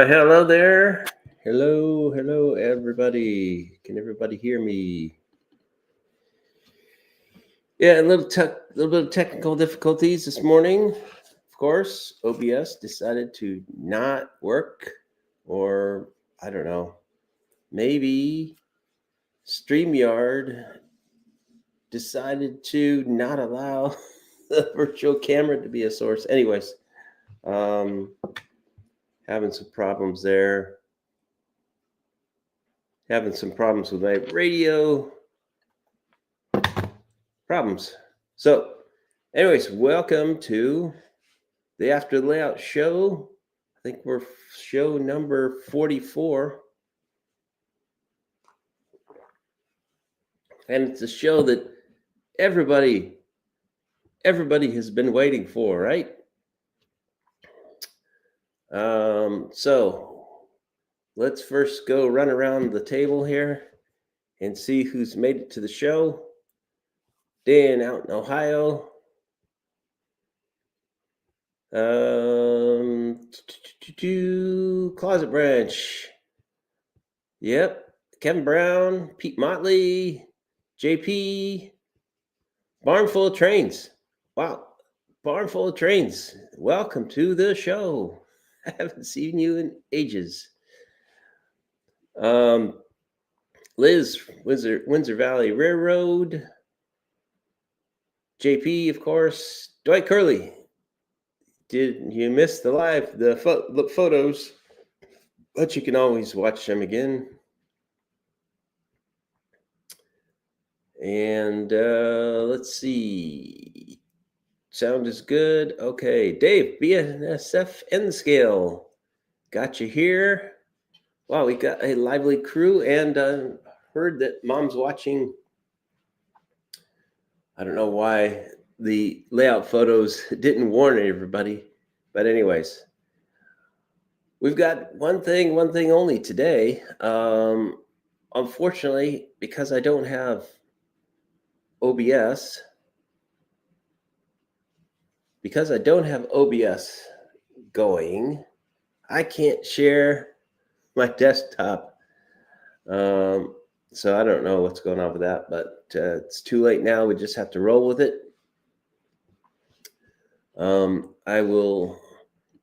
Why, hello there. Hello, everybody. Can everybody hear me? Yeah, little bit of technical difficulties this morning. Of course, OBS decided to not work, or I don't know, maybe StreamYard decided to not allow the virtual camera to be a source. Anyways, um, having some problems there. Having some problems with my radio. Problems. So, anyways, welcome to the After Layout Show. I think we're show number 44. And it's a show that everybody has been waiting for, right? So let's first go run around the table here and see who's made it to the show. Dan out in Ohio. Closet Branch. Yep. Kevin Brown, Pete Motley, JP, Barn Full of Trains. Wow. Barn Full of Trains. Welcome to the show. I haven't seen you in ages. Liz, Windsor Valley Railroad. JP, of course. Dwight Curley. Did you miss the photos? But you can always watch them again. And let's see. Sound is good. Okay, Dave, BNSF and the Scale. Got you here. Wow, we got a lively crew, and heard that Mom's watching. I don't know why the layout photos didn't warn everybody, but anyways, we've got one thing only today. Unfortunately, because I don't have OBS, going, I can't share my desktop. So I don't know what's going on with that, but it's too late now. We just have to roll with it. I will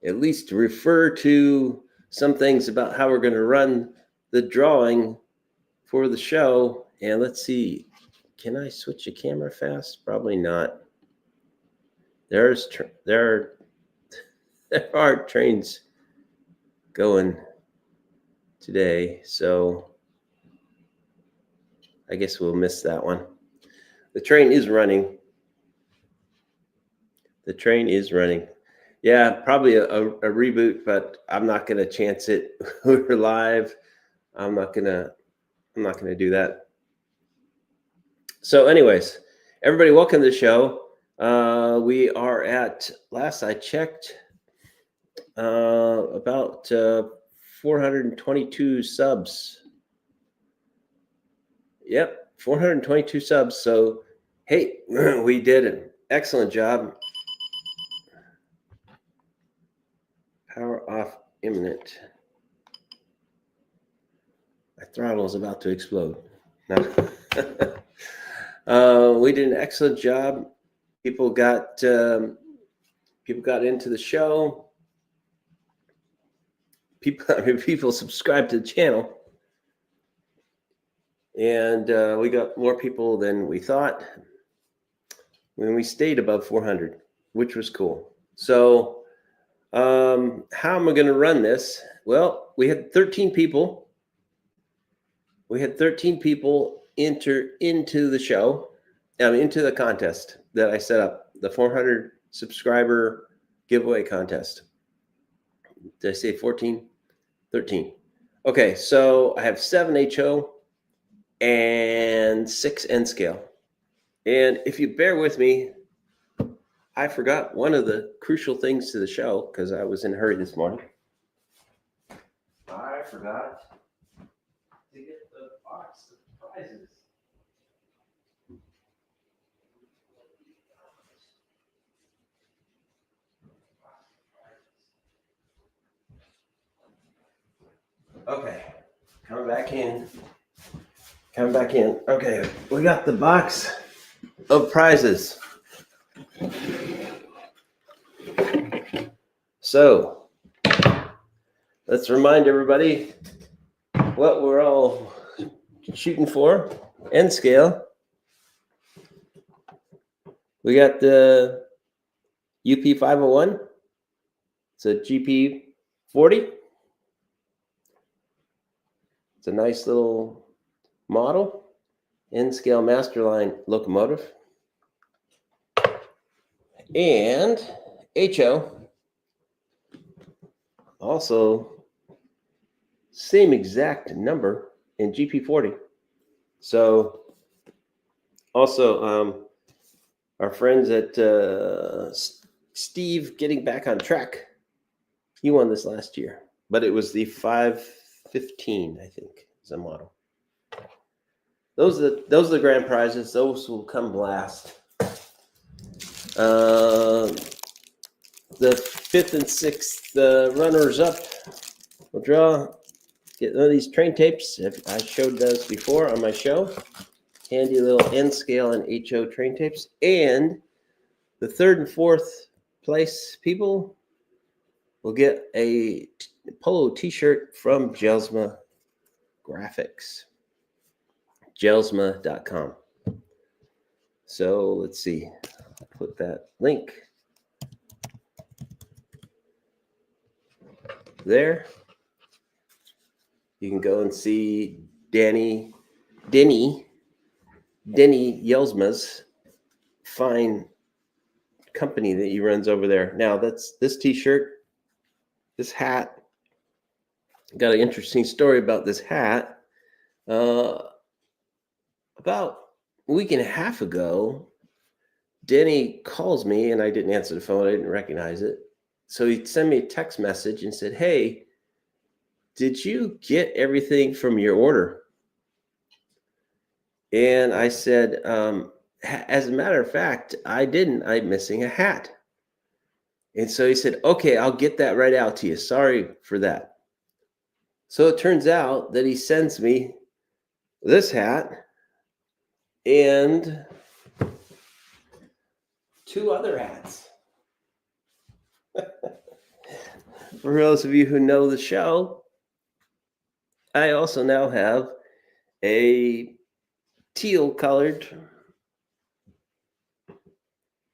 at least refer to some things about how we're going to run the drawing for the show. And let's see, can I switch the camera fast? Probably not. There are trains going today, so I guess we'll miss that one. The train is running. Yeah, probably a reboot, but I'm not going to chance it. We're live. I'm not going to do that. So anyways, everybody, welcome to the show. We are at, last I checked, about 422 subs. Yep, 422 subs. So, hey, we did an excellent job. Power off imminent. My throttle is about to explode. No. We did an excellent job. People got into the show. People subscribed to the channel. And we got more people than we thought when we stayed above 400, which was cool. So how am I going to run this? Well, we had 13 people. Enter into the show, into the contest that I set up, the 400 subscriber giveaway contest. Did I say 14? 13. Okay, so I have 7 HO and 6 N scale. And if you bear with me, I forgot one of the crucial things to the show because I was in a hurry this morning. I forgot to get the box of prizes. Okay, coming back in. Okay, we got the box of prizes. So let's remind everybody what we're all shooting for. N scale. We got the UP 501. It's a GP 40. It's a nice little model. N-scale Masterline locomotive. And HO, also same exact number in GP40. So also our friends at Steve Getting Back on Track, he won this last year, but it was the 515, I think, is the model. Those are the grand prizes. Those will come last. The 5th and 6th runners up will draw. Get one of these train tapes. I showed those before on my show. Handy little N scale and HO train tapes. And the 3rd and 4th place people will get a polo t-shirt from Gelsma Graphics. Gelsma.com. So let's see. I'll put that link there. You can go and see Denny Yelsma's fine company that he runs over there. Now that's this t-shirt, this hat. Got an interesting story about this hat. About a week and a half ago, Denny calls me and I didn't answer the phone. I didn't recognize it. So he sent me a text message and said, "Hey, did you get everything from your order?" And I said, as a matter of fact, I didn't. I'm missing a hat. And so he said, "Okay, I'll get that right out to you. Sorry for that." So it turns out that he sends me this hat and 2 other hats. For those of you who know the show, I also now have a teal colored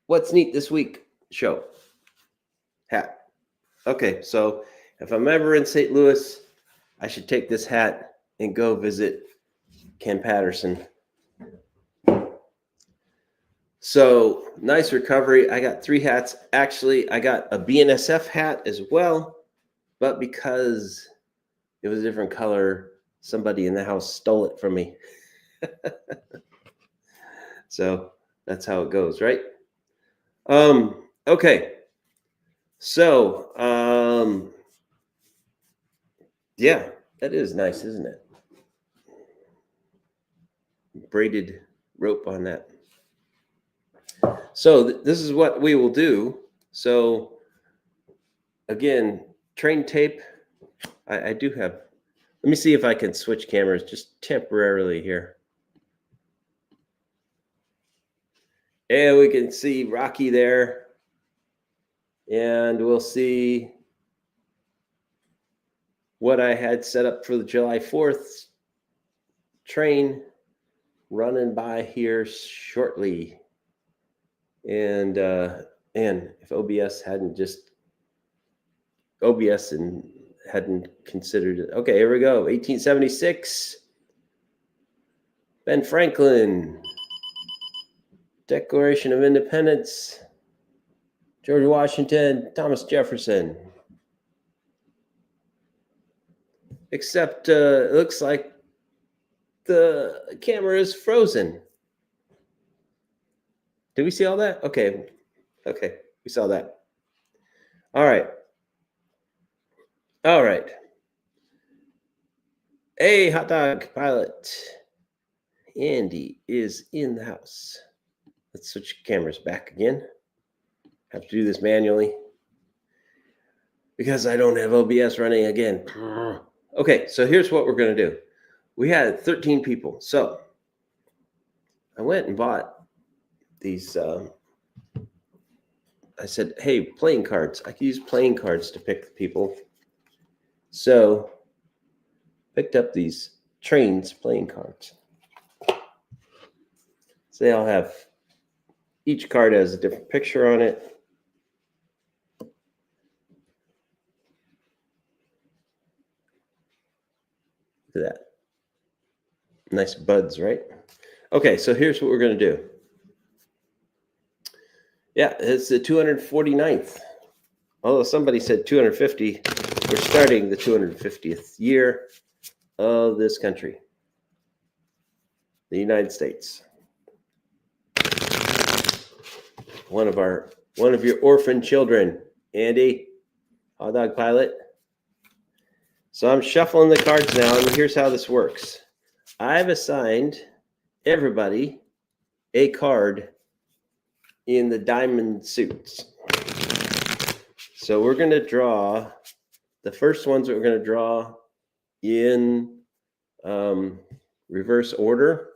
What's Neat This Week show hat. Okay, so if I'm ever in St. Louis, I should take this hat and go visit Ken Patterson. So nice recovery. I got 3 hats. Actually, I got a BNSF hat as well, but because it was a different color, somebody in the house stole it from me. So that's how it goes, right? Okay. So, yeah, that is nice, isn't it? Braided rope on that. So this is what we will do. So again, train tape. I do have, let me see if I can switch cameras just temporarily here. And we can see Rocky there. And we'll see what I had set up for the July 4th train running by here shortly. And if OBS hadn't considered it. Okay, here we go. 1876. Ben Franklin. Declaration of Independence. George Washington, Thomas Jefferson. Except it looks like the camera is frozen. Did we see all that? Okay, we saw that. All right. Hey, hot dog pilot. Andy is in the house. Let's switch cameras back again. Have to do this manually because I don't have OBS running again. Okay, so here's what we're going to do. We had 13 people. So I went and bought these. I said, hey, playing cards. I could use playing cards to pick the people. So picked up these trains playing cards. So they all have, each card has a different picture on it. Look at that. Nice buds, right? Okay, so here's what we're going to do. Yeah, it's the 249th. Although somebody said 250, we're starting the 250th year of this country, the United States. One of your orphan children, Andy, hot dog pilot. So I'm shuffling the cards now, and here's how this works. I've assigned everybody a card in the diamond suits. So we're going to draw the first ones that we're going to draw in reverse order.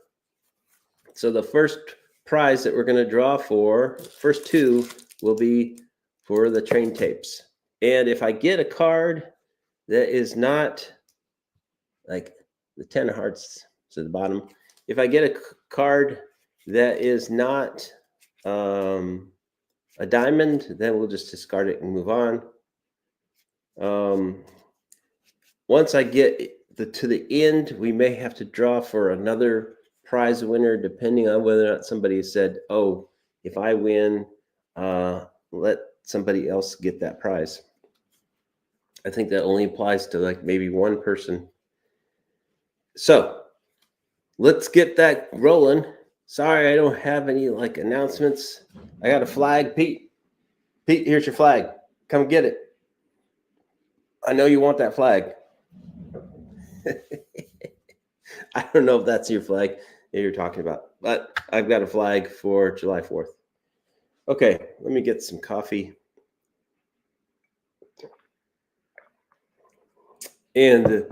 So the first prize that we're going to draw for, first two, will be for the train tapes. And if I get a card that is not like the 10 of hearts to the bottom, if I get a card that is not a diamond, then we'll just discard it and move on. Once I get to the end, we may have to draw for another prize winner, depending on whether or not somebody said, oh, if I win, let somebody else get that prize. I think that only applies to like maybe one person. So let's get that rolling. Sorry, I don't have any like announcements. I got a flag, Pete. Pete, here's your flag. Come get it. I know you want that flag. I don't know if that's your flag that you're talking about, but I've got a flag for July 4th. Okay, let me get some coffee. And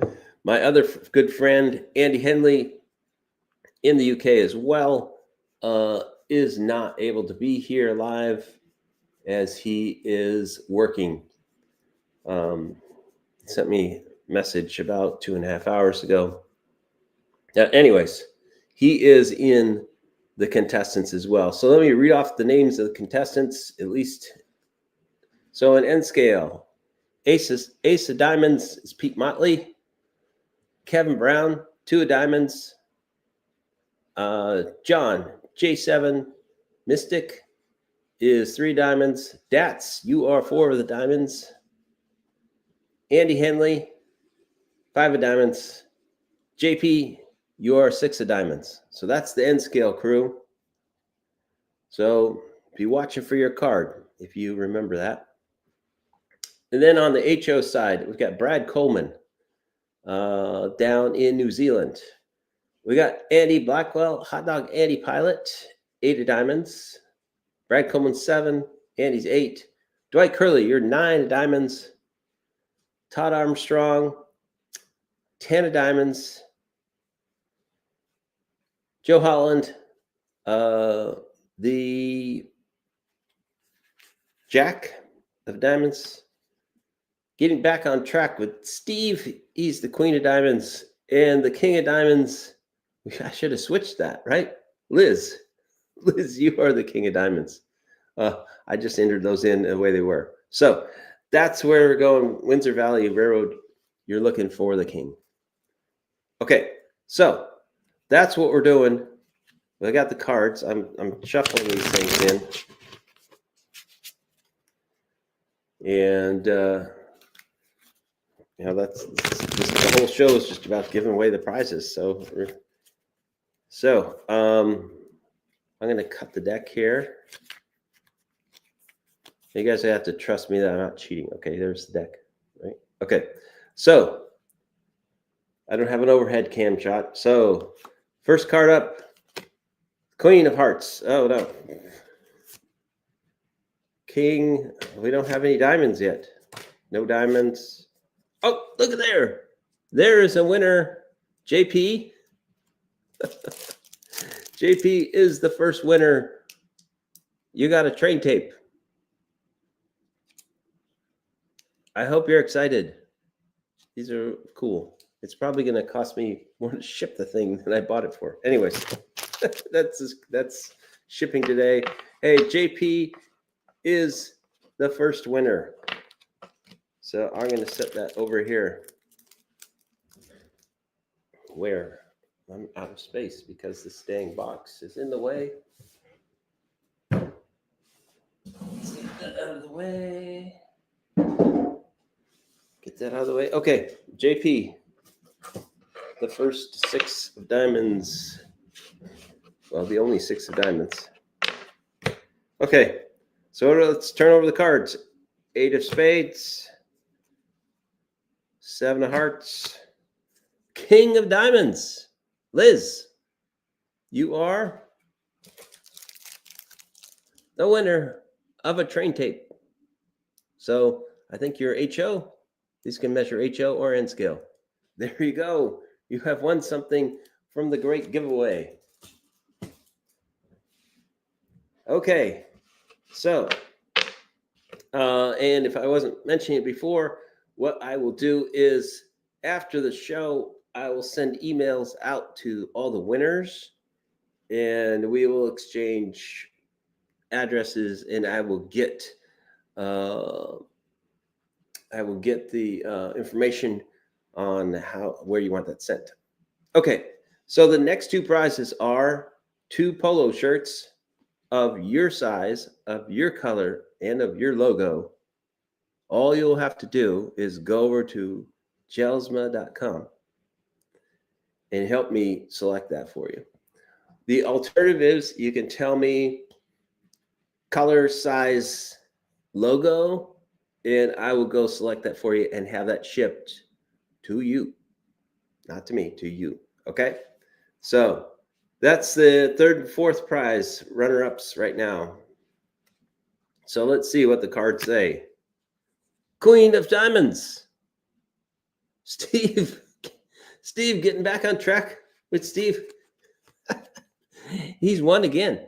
my other good friend, Andy Henley, in the UK as well, is not able to be here live as he is working. Sent me a message about 2.5 hours ago. Anyways, he is in the contestants as well. So let me read off the names of the contestants, at least. So in N scale, Ace of Diamonds is Pete Motley. Kevin Brown, 2 of Diamonds. John, J7. Mystic is 3 diamonds. Dats, you are 4 of the diamonds. Andy Henley, 5 of diamonds. JP, you are 6 of diamonds. So that's the N scale crew. So be watching for your card if you remember that. And then on the HO side, we've got Brad Coleman down in New Zealand. We got Andy Blackwell, Hot Dog Andy Pilot, 8 of diamonds. Brad Coleman, 7. Andy's 8. Dwight Curley, you're 9 of diamonds. Todd Armstrong, 10 of diamonds. Joe Holland, the Jack of diamonds. Getting back on track with Steve, he's the Queen of diamonds. And the King of diamonds, I should have switched that, right? Liz, you are the King of diamonds. I just entered those in the way they were. So that's where we're going. Windsor Valley Railroad, you're looking for the king. Okay, so that's what we're doing. I got the cards. I'm shuffling these things in. And, that's the whole show is just about giving away the prizes. So I'm going to cut the deck here. You guys have to trust me that I'm not cheating. Okay, there's the deck, right? Okay, so I don't have an overhead cam shot. So first card up, Queen of Hearts. Oh, no. King, we don't have any diamonds yet. No diamonds. Oh, look at there. There is a winner, JP. JP is the first winner. You got a train tape. I hope you're excited. These are cool. It's probably going to cost me more to ship the thing than I bought it for. Anyways, that's shipping today. Hey, JP is the first winner. So I'm going to set that over here where I'm out of space because this dang box is in the way. Let's get that out of the way. Get that out of the way. Okay, JP, the first 6 of diamonds. Well, the only 6 of diamonds. Okay, so let's turn over the cards. 8 of spades, 7 of hearts, King of diamonds. Liz, you are the winner of a train tape. So I think your HO, these can measure HO or N scale. There you go. You have won something from the great giveaway. Okay, so, and if I wasn't mentioning it before, what I will do is after the show, I will send emails out to all the winners and we will exchange addresses and I will get the information on where you want that sent. Okay, so the next 2 prizes are 2 polo shirts of your size, of your color, and of your logo. All you'll have to do is go over to gelsma.com and help me select that for you. The alternative is you can tell me color, size, logo, and I will go select that for you and have that shipped to you. Not to me, to you. Okay? So that's the 3rd and 4th prize runner-ups right now. So let's see what the cards say. Queen of diamonds. Steve getting back on track with Steve. He's won again.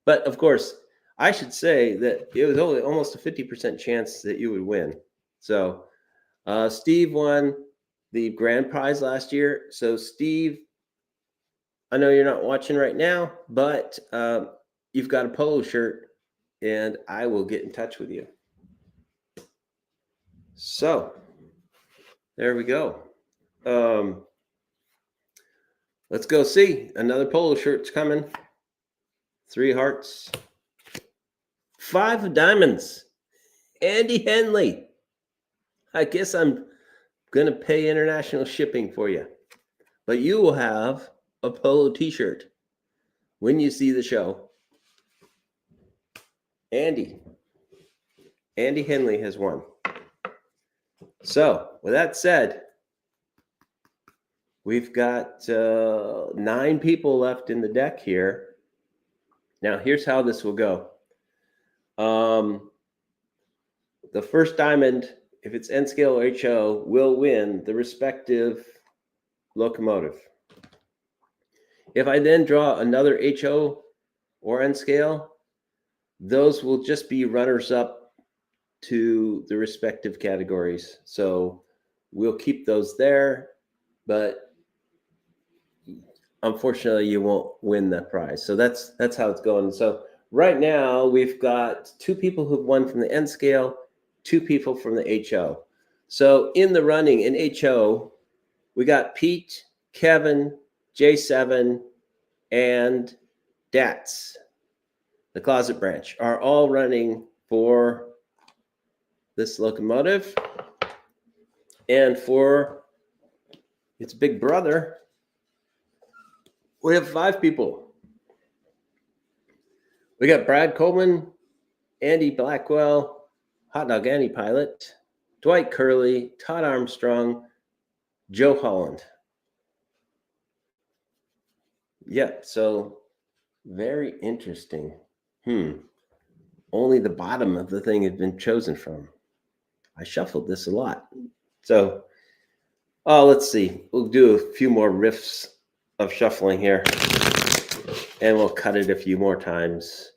But of course, I should say that it was only almost a 50% chance that you would win. So Steve won the grand prize last year. So Steve, I know you're not watching right now, but you've got a polo shirt and I will get in touch with you. So there we go. Let's go see. Another polo shirt's coming. 3 hearts. 5 of diamonds. Andy Henley. I guess I'm going to pay international shipping for you. But you will have a polo t-shirt when you see the show. Andy Henley has won. So, with that said, we've got 9 people left in the deck here. Now, here's how this will go. The first diamond, if it's N scale or HO, will win the respective locomotive. If I then draw another HO or N scale, those will just be runners up to the respective categories. So we'll keep those there, but unfortunately you won't win that prize. So that's how it's going. So right now we've got 2 people who've won from the N scale, 2 people from the HO. So in the running in HO, we got Pete, Kevin, J7, and Dats, the Closet Branch, are all running for this locomotive. And for its big brother, we have 5 people. We got Brad Coleman, Andy Blackwell, Hot Dog Andy Pilot, Dwight Curley, Todd Armstrong, Joe Holland. Yeah, so very interesting. Only the bottom of the thing had been chosen from. I shuffled this a lot. So Oh, let's see. We'll do a few more riffs of shuffling here, and we'll cut it a few more times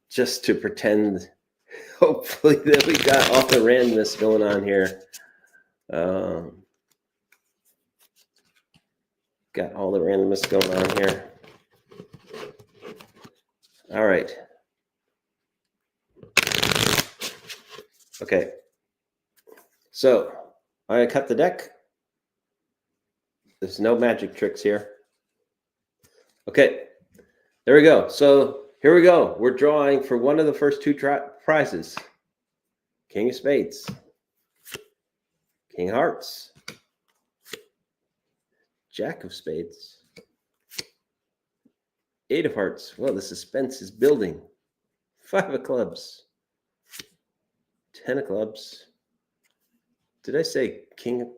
just to pretend, hopefully, that we got all the randomness going on here. Got all the randomness going on here. All right. Okay. So I cut the deck. There's no magic tricks here. Okay. There we go. So here we go. We're drawing for one of the first two prizes. King of Spades. King of Hearts. Jack of Spades. Eight of Hearts. Well, the suspense is building. Five of Clubs. 10 of Clubs. Did I say King of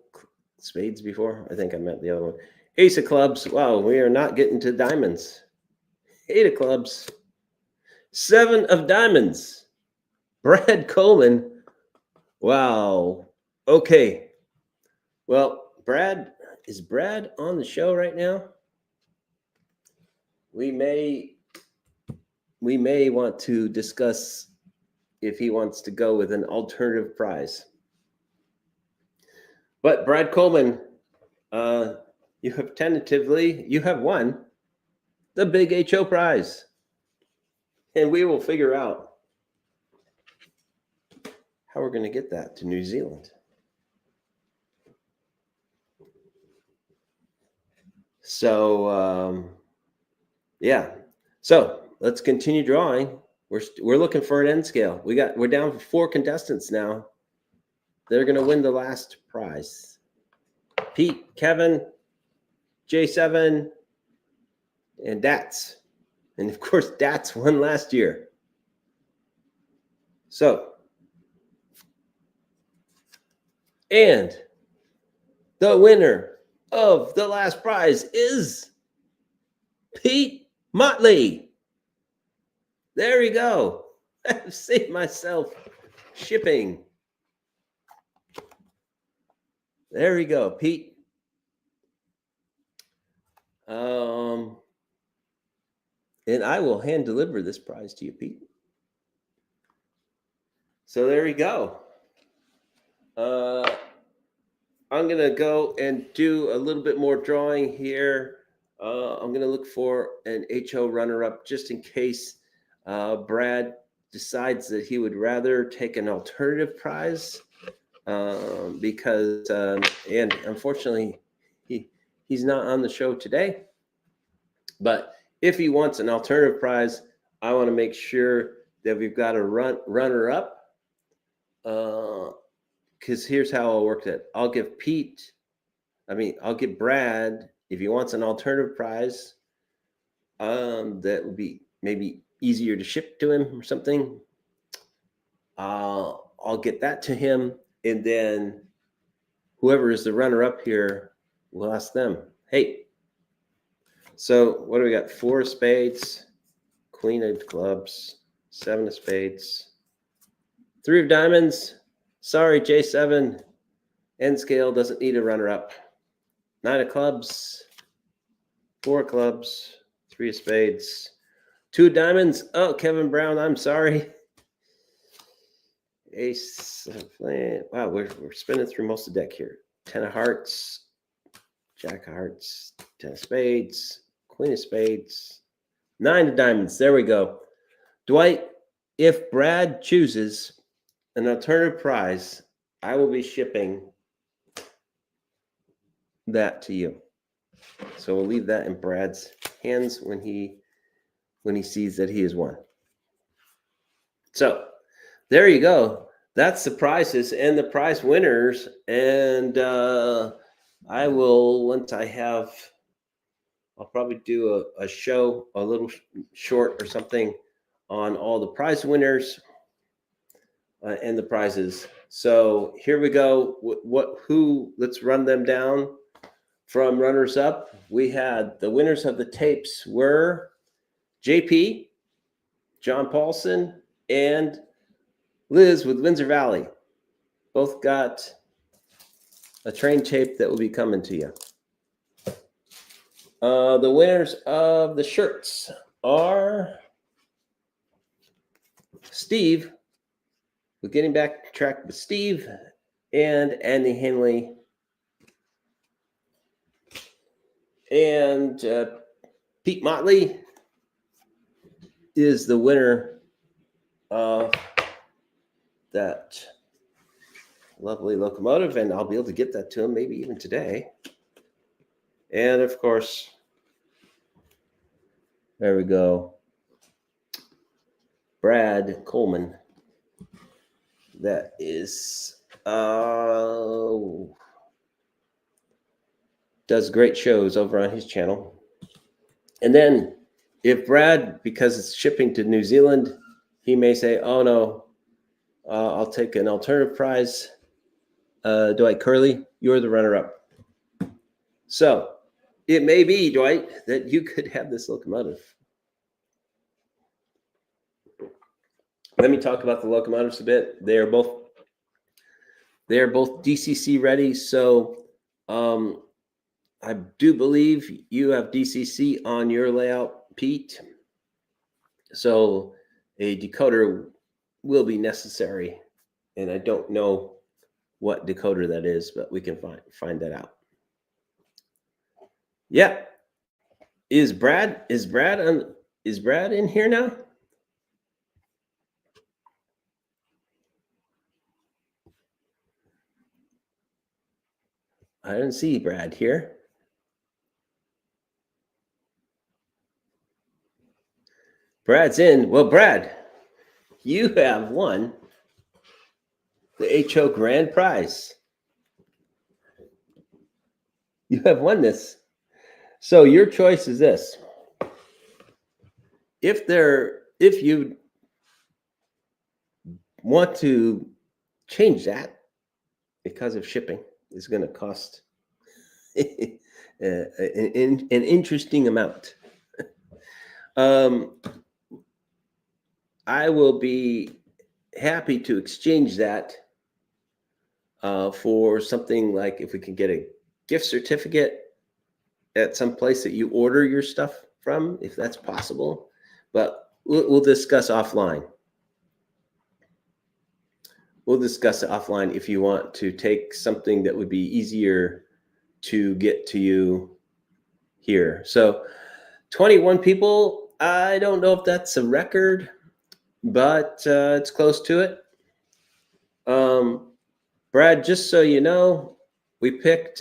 Spades before? I think I meant the other one. Ace of Clubs. Wow, we are not getting to diamonds. Eight of Clubs. Seven of Diamonds. Brad Coleman. Wow. Okay. Well, is Brad on the show right now? We may want to discuss if he wants to go with an alternative prize. But Brad Coleman, you have won the big HO prize. And we will figure out how we're going to get that to New Zealand. So, yeah. So let's continue drawing. We're looking for an end scale. We're down for 4 contestants now. They're going to win the last prize. Pete, Kevin, J7, and Dats. And of course, Dats won last year. So, and the winner of the last prize is Pete Motley. There we go. I've saved myself shipping. There we go, Pete. And I will hand deliver this prize to you, Pete. So there we go. I'm going to go and do a little bit more drawing here. I'm going to look for an HO runner-up just in case Brad decides that he would rather take an alternative prize because, and unfortunately, he's not on the show today. But if he wants an alternative prize, I want to make sure that we've got a runner-up. Because here's how I'll work it. I'll give Brad, if he wants an alternative prize, that would be maybe easier to ship to him or something. I'll get that to him, and then whoever is the runner-up here, we'll ask them, hey, so what do we got? 4 of spades, Queen of clubs, 7 of spades, 3 of diamonds. Sorry, J7. End scale doesn't need a runner-up. 9 of clubs, 4 of clubs, 3 of spades, 2 of diamonds. Oh, Kevin Brown, I'm sorry. Ace of land. Wow, we're spinning through most of the deck here. 10 of hearts, Jack of hearts, 10 of spades, Queen of spades, 9 of diamonds. There we go. Dwight, if Brad chooses an alternative prize, I will be shipping that to you. So we'll leave that in Brad's hands when he sees that he has won. So there you go. That's the prizes and the prize winners. And I will, once I have, I'll probably do a show, a little short or something on all the prize winners and the prizes. So here we go. Let's run them down from runners up. We had the winners of the tapes were JP, John Paulson, and Liz with Windsor Valley. Both got a train tape that will be coming to you. The winners of the shirts are Steve. We're getting back to track with Steve and Andy Henley. And Pete Motley is the winner of that lovely locomotive, and I'll be able to get that to him maybe even today. And of course, there we go, Brad Coleman. That is does great shows over on his channel. And then if Brad, because it's shipping to New Zealand, he may say, oh no, I'll take an alternative prize. Dwight Curley, you're the runner-up. So it may be, Dwight, that you could have this locomotive. Let me talk about the locomotives a bit. They are both DCC ready. So I do believe you have DCC on your layout, Pete. So a decoder will be necessary. And I don't know what decoder that is, but we can find that out. Yeah. Is Brad in here now? I didn't see Brad here. Brad's in. Well, Brad, you have won the HO Grand Prize. You have won this. So your choice is this. If you want to change that because of shipping, it's going to cost an interesting amount. I will be happy to exchange that for something like if we can get a gift certificate at some place that you order your stuff from, if that's possible. But we'll discuss offline. We'll discuss it offline if you want to take something that would be easier to get to you here. So 21 people, I don't know if that's a record, but it's close to it. Brad, just so you know, we picked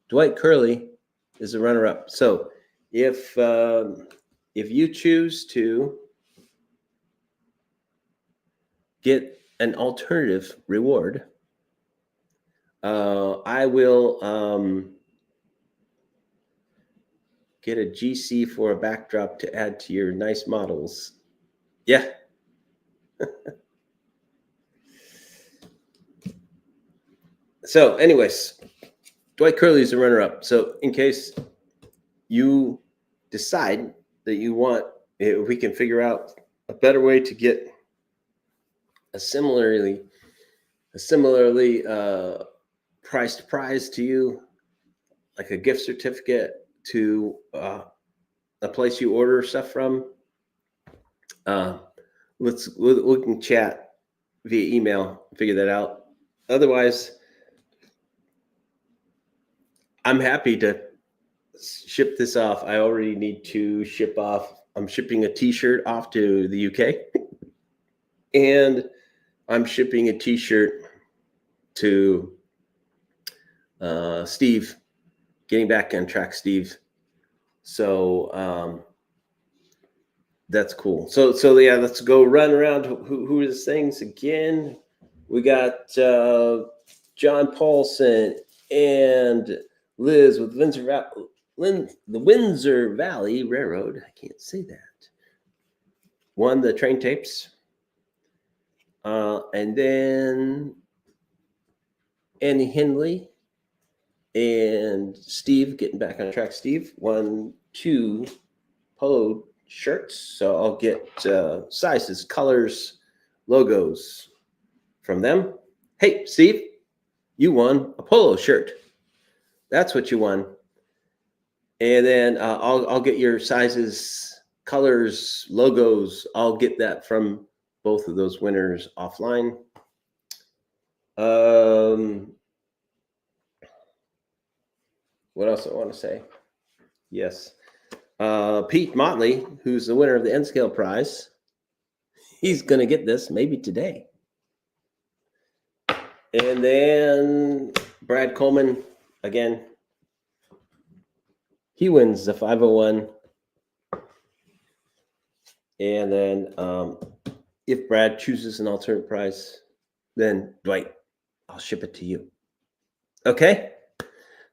Dwight Curley as a runner-up. So if you choose to get an alternative reward, I will get a GC for a backdrop to add to your nice models. Yeah. So anyways, Dwight Curley is the runner-up. So in case you decide that you want, if we can figure out a better way to get a similarly priced prize to you, like a gift certificate to a place you order stuff from, we can chat via email, figure that out. Otherwise, I'm happy to ship this off. I already need to ship off. I'm shipping a t-shirt off to the UK, and I'm shipping a t-shirt to Steve, getting back on track, Steve. So that's cool. So yeah, let's go run around who are the things again. We got John Paulson and Liz with the Windsor Valley Railroad. I can't say that. Won the train tapes. And then Annie Henley and Steve, getting back on track. Steve won 2 polo shirts. So I'll get sizes, colors, logos from them. Hey, Steve. You won a polo shirt. That's what you won. And then I'll get your sizes, colors, logos. I'll get that from both of those winners offline. What else I want to say? Yes. Pete Motley, who's the winner of the N Scale Prize, he's going to get this maybe today. And then Brad Coleman, again, he wins the 501. And then if Brad chooses an alternate prize, then Dwight, I'll ship it to you. Okay?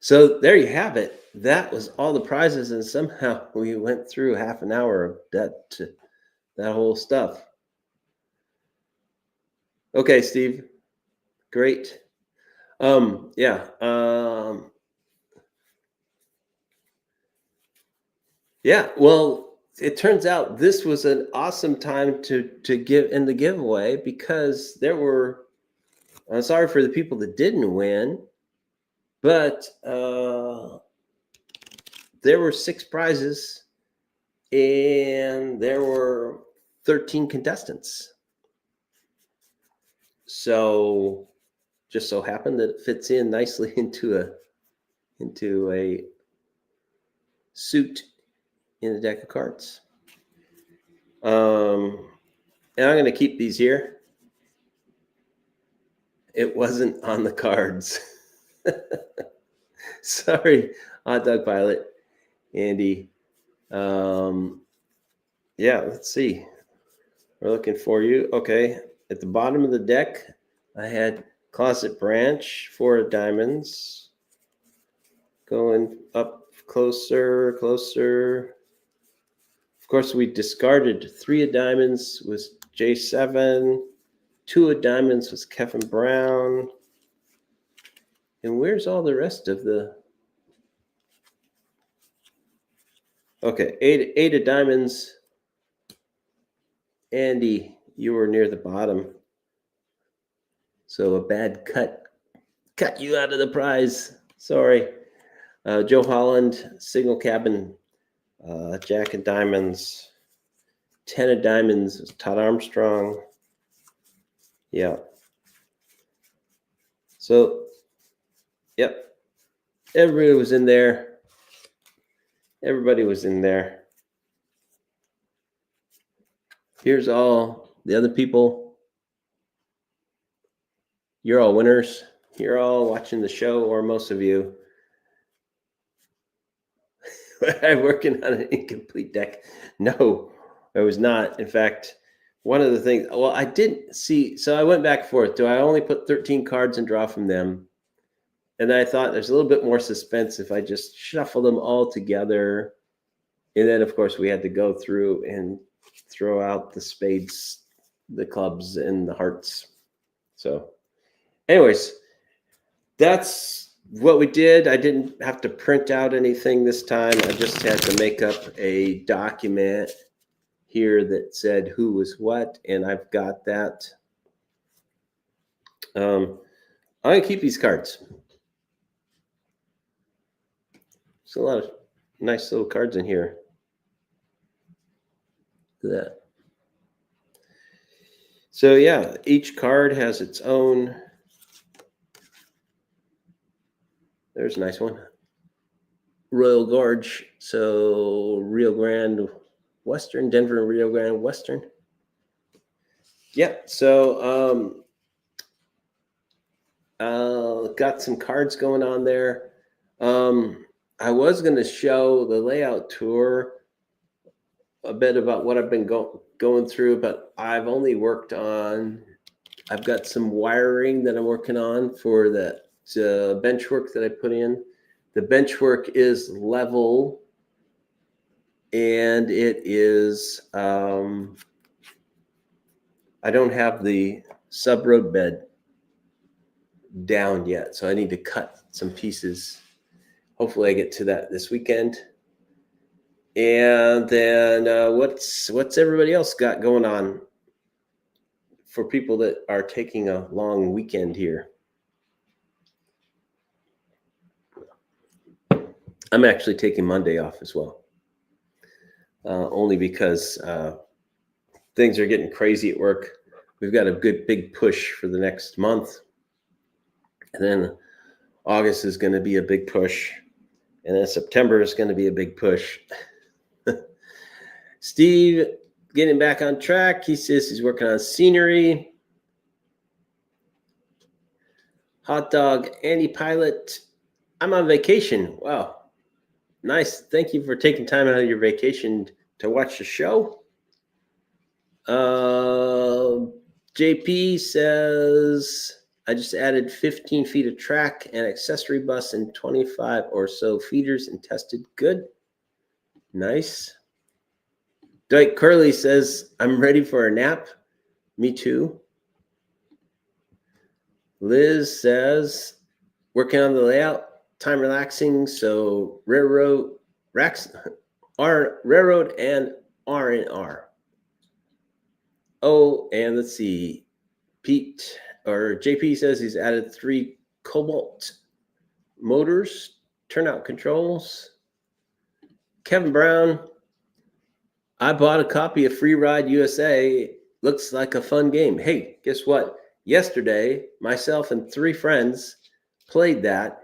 So there you have it. That was all the prizes, and somehow we went through half an hour of that whole stuff. Okay, Steve. Great. Yeah. Yeah. Well, it turns out this was an awesome time to give in the giveaway, because there were. I'm sorry for the people that didn't win, but there were 6 prizes, and there were 13 contestants. So just so happened that it fits in nicely into a suit in a deck of cards. And I'm going to keep these here. It wasn't on the cards. Sorry, Hot Dog Pilot, Andy. Yeah, let's see. We're looking for you. Okay, at the bottom of the deck, I had Closet Branch, 4 of diamonds. Going up closer. Of course, we discarded 3 of diamonds was J7. 2 of diamonds was Kevin Brown. And where's all the rest of the... Okay, 8 of diamonds. Andy, you were near the bottom. So a bad cut you out of the prize. Sorry. Joe Holland, Signal Cabin, Jack of diamonds. 10 of diamonds is Todd Armstrong. Yeah. So, yep. Everybody was in there. Here's all the other people. You're all winners. You're all watching the show, or most of you. I'm working on an incomplete deck. No, I was not. In fact, one of the things, well, I didn't see, so I went back and forth. Do I only put 13 cards and draw from them? And I thought there's a little bit more suspense if I just shuffle them all together. And then, of course, we had to go through and throw out the spades, the clubs, and the hearts. So anyways, that's what we did. I didn't have to print out anything this time. I just had to make up a document here that said who was what, and I've got that. I'm going to keep these cards. There's a lot of nice little cards in here. Look at that. So yeah, each card has its own. There's a nice one. Royal Gorge. So Rio Grande Western, Denver and Rio Grande Western. Yeah, so got some cards going on there. I was going to show the layout tour a bit about what I've been going through, but I've only worked on, I've got some wiring that I'm working on for the bench work that I put in. The bench work is level, and it is, I don't have the sub-road bed down yet, so I need to cut some pieces. Hopefully I get to that this weekend. And then what's everybody else got going on for people that are taking a long weekend here? I'm actually taking Monday off as well, only because things are getting crazy at work. We've got a good big push for the next month, and then August is going to be a big push, and then September is going to be a big push. Steve, getting back on track. He says he's working on scenery. Hot dog, Andy Pilot. I'm on vacation. Wow. Nice. Thank you for taking time out of your vacation to watch the show. JP says, I just added 15 feet of track and accessory bus and 25 or so feeders and tested good. Nice. Dwight Curley says, I'm ready for a nap. Me too. Liz says, working on the layout, time relaxing, so railroad and R&R. Oh, and let's see. Pete or JP says he's added 3 Cobalt motors, turnout controls. Kevin Brown, I bought a copy of Free Ride USA. Looks like a fun game. Hey, guess what? Yesterday, myself and 3 friends played that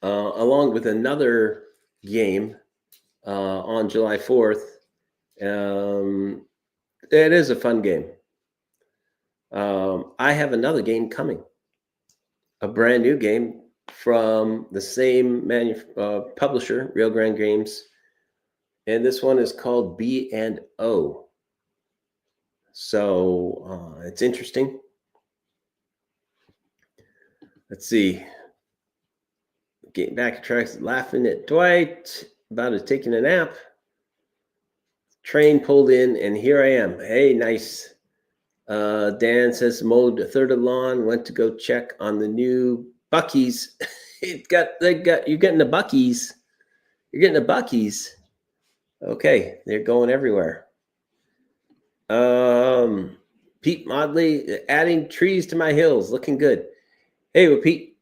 along with another game on July 4th. It is a fun game. I have another game coming, a brand new game from the same publisher, Rio Grande Games, and this one is called B&O. So it's interesting. Let's see. Getting back to tracks, laughing at Dwight about taking a nap. Train pulled in, and here I am. Hey, nice. Dan says mowed a third of the lawn. Went to go check on the new Buc-ee's. You're getting the Buc-ee's. You're getting the Buc-ee's. Okay, they're going everywhere. Pete Modley, adding trees to my hills, looking good. Hey, well, Pete,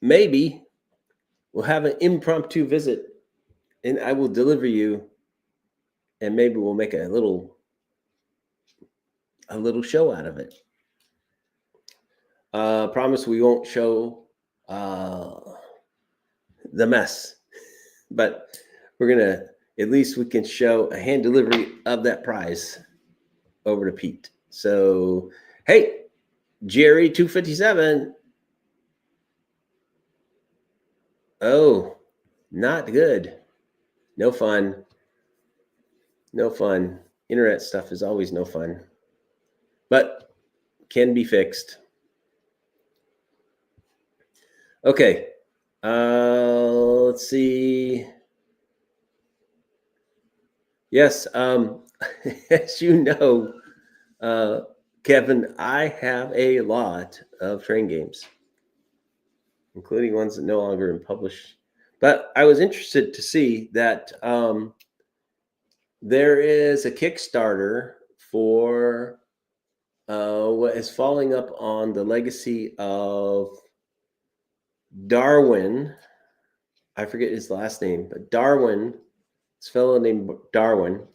maybe we'll have an impromptu visit, and I will deliver you, and maybe we'll make a little show out of it. Promise we won't show the mess, but we're gonna, at least we can show a hand delivery of that prize over to Pete. So, hey, Jerry 257. Oh, not good. No fun. No fun. Internet stuff is always no fun, but can be fixed. Okay. Let's see. Yes. As you know, Kevin, I have a lot of train games, including ones that no longer are published. But I was interested to see that there is a Kickstarter for what is following up on the legacy of Darwin. I forget his last name, but Darwin, this fellow named Darwin,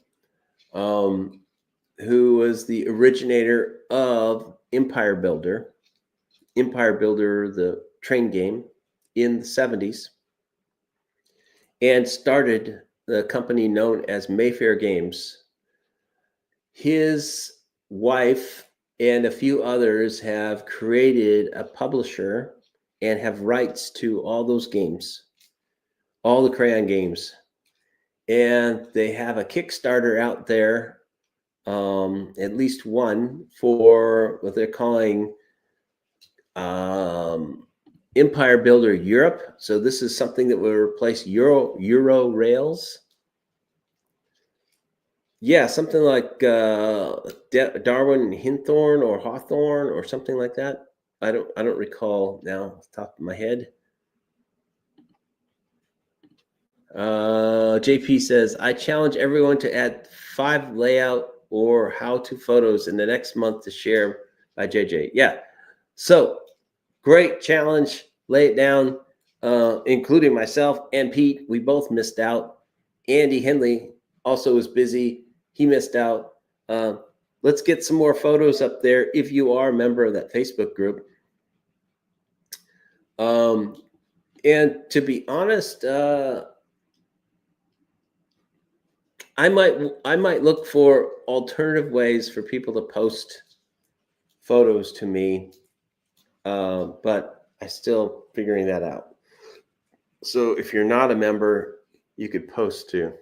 who was the originator of Empire Builder, the train game in the 70s, and started the company known as Mayfair Games. His wife and a few others have created a publisher and have rights to all those games, all the Crayon games. And they have a Kickstarter out there, at least one, for what they're calling Empire Builder Europe. So this is something that will replace Euro Rails. Yeah, something like Darwin Hinthorn or Hawthorne or something like that. I don't recall now off the top of my head. JP says, I challenge everyone to add 5 layout or how-to photos in the next month to share by JJ. Yeah. So great challenge. Lay it down. including myself and Pete. We both missed out. Andy Henley also was busy. He missed out. Let's get some more photos up there if you are a member of that Facebook group. And to be honest, I might look for alternative ways for people to post photos to me, but I'm still figuring that out. So if you're not a member, you could post too,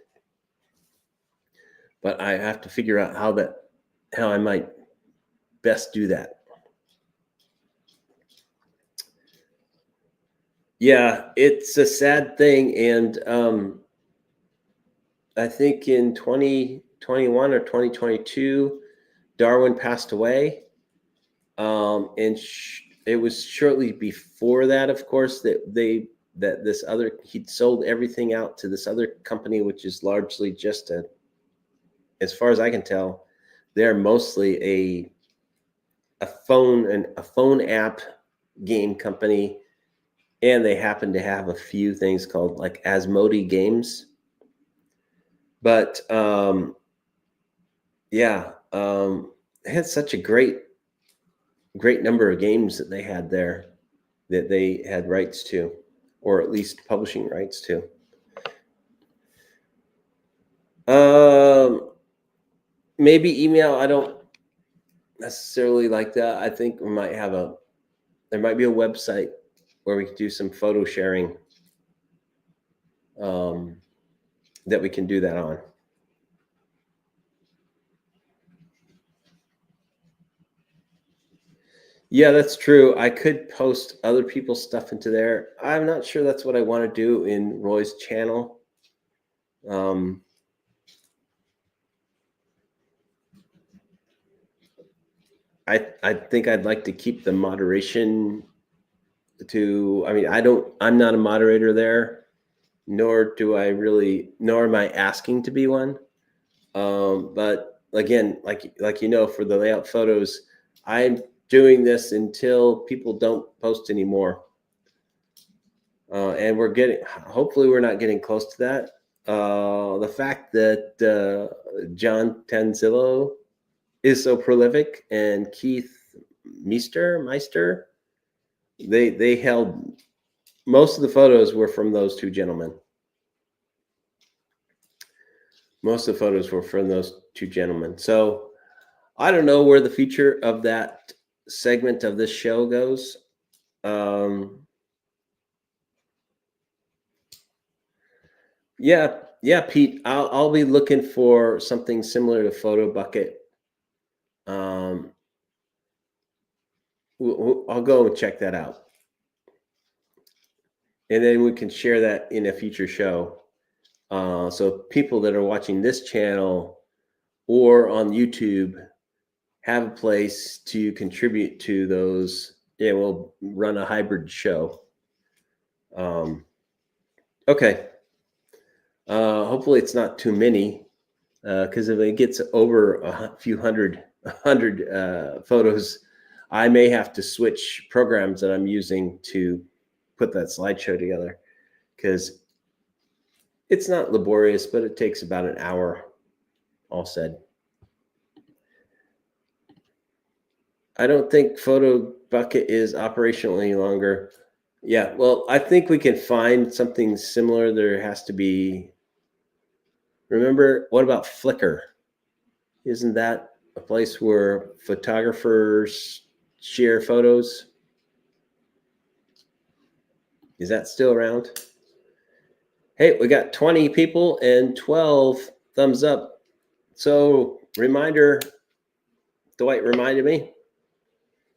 but I have to figure out how I might best do that. Yeah, it's a sad thing, and I think in 2021 or 2022, Darwin passed away. And it was shortly before that, of course, that this other, he'd sold everything out to this other company, which is largely just as far as I can tell, they're mostly a phone app game company, and they happen to have a few things called like Asmodee games. But yeah, they had such a great number of games that they had there that they had rights to, or at least publishing rights to. Maybe email. I don't necessarily like that. I think there might be a website where we can do some photo sharing, that we can do that on. Yeah, that's true. I could post other people's stuff into there. I'm not sure that's what I want to do in Roy's channel. I think I'd like to keep the moderation to, I mean, I'm not a moderator there, nor am I asking to be one. But again, like for the layout photos, I'm doing this until people don't post anymore. And hopefully we're not getting close to that. The fact that John Tanzillo is so prolific and Keith Meister, they held most of the photos were from those two gentlemen. Most of the photos were from those two gentlemen. So I don't know where the future of that segment of this show goes. Yeah, Pete, I'll be looking for something similar to Photo Bucket. I'll go and check that out, and then we can share that in a future show. So people that are watching this channel or on YouTube have a place to contribute to those. Yeah, we'll run a hybrid show. Okay. Hopefully it's not too many, because if it gets over a few hundred photos, I may have to switch programs that I'm using to put that slideshow together, because it's not laborious, but it takes about an hour, all said. I don't think Photo Bucket is operational any longer. Yeah, well, I think we can find something similar. There has to be. Remember, what about Flickr? Isn't that a place where photographers share photos? Is that still around? Hey, we got 20 people and 12 thumbs up. So, reminder, Dwight reminded me,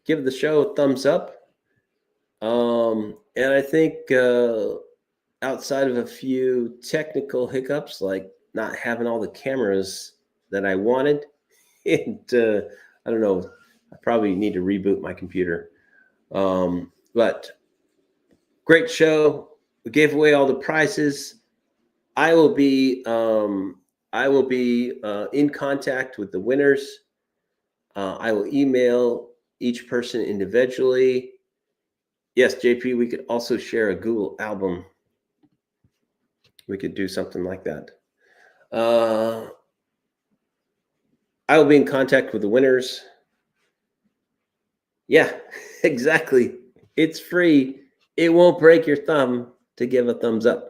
give the show a thumbs up. And I think outside of a few technical hiccups, like not having all the cameras that I wanted, and I don't know, I probably need to reboot my computer. But great show. We gave away all the prizes. I will be in contact with the winners. I will email each person individually. Yes, JP, we could also share a Google album. We could do something like that. I will be in contact with the winners. Yeah, exactly. It's free. It won't break your thumb to give a thumbs up.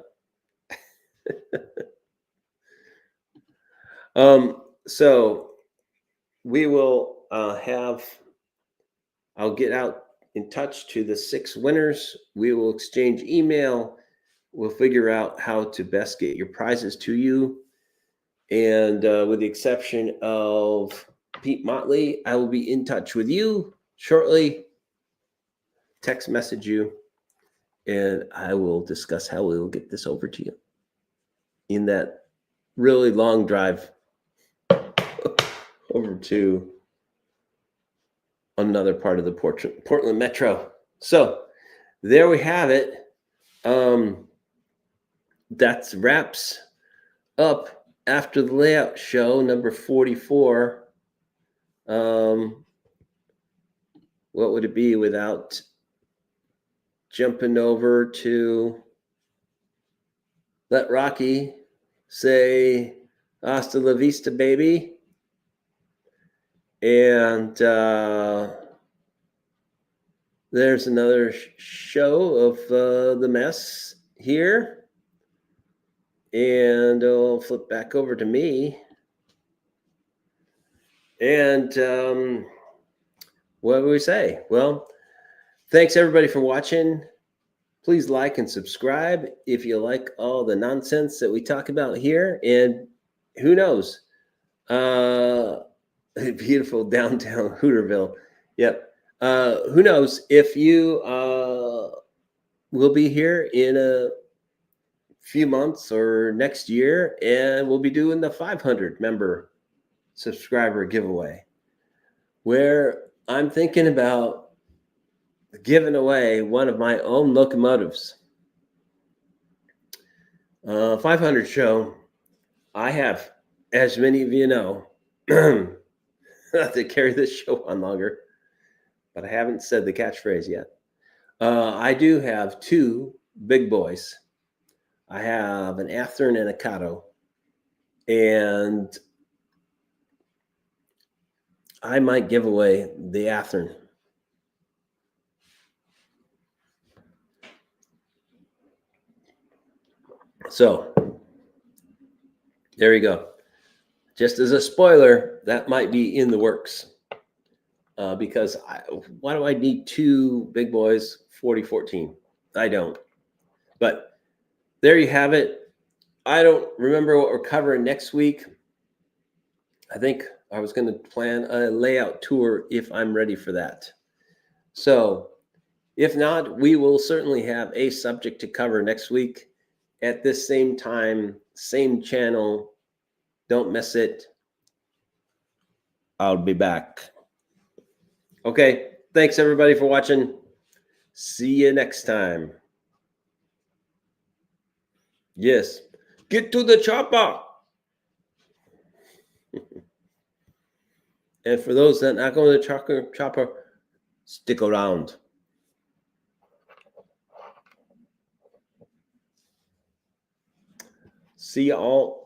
So we will I'll get out in touch to the 6 winners. We will exchange email. We'll figure out how to best get your prizes to you. And with the exception of Pete Motley, I will be in touch with you shortly. Text message you, and I will discuss how we will get this over to you in that really long drive over to another part of the Portland Metro. So there we have it. That's wraps up after the layout show number 44. What would it be without jumping over to let Rocky say hasta la vista, baby. And there's another show of the mess here. And I'll flip back over to me. And what do we say? Well, thanks everybody for watching. Please like and subscribe if you like all the nonsense that we talk about here. And who knows? Beautiful downtown Hooterville. Yep. Who knows if you will be here in a few months or next year, and we'll be doing the 500 member subscriber giveaway, where I'm thinking about giving away one of my own locomotives. 500 show. I have, as many of you know, to carry this show on longer, but I haven't said the catchphrase yet. I do have 2 big boys. I have an Athearn and a Kato, and I might give away the Athearn. So there you go. Just as a spoiler, that might be in the works. Because why do I need 2 big boys 4014? I don't. But there you have it. I don't remember what we're covering next week. I think I was going to plan a layout tour if I'm ready for that. So if not, we will certainly have a subject to cover next week at this same time, same channel. Don't miss it. I'll be back. Okay. Thanks everybody for watching. See you next time. Yes. Get to the chopper. And for those that are not going to the chopper, stick around. See y'all.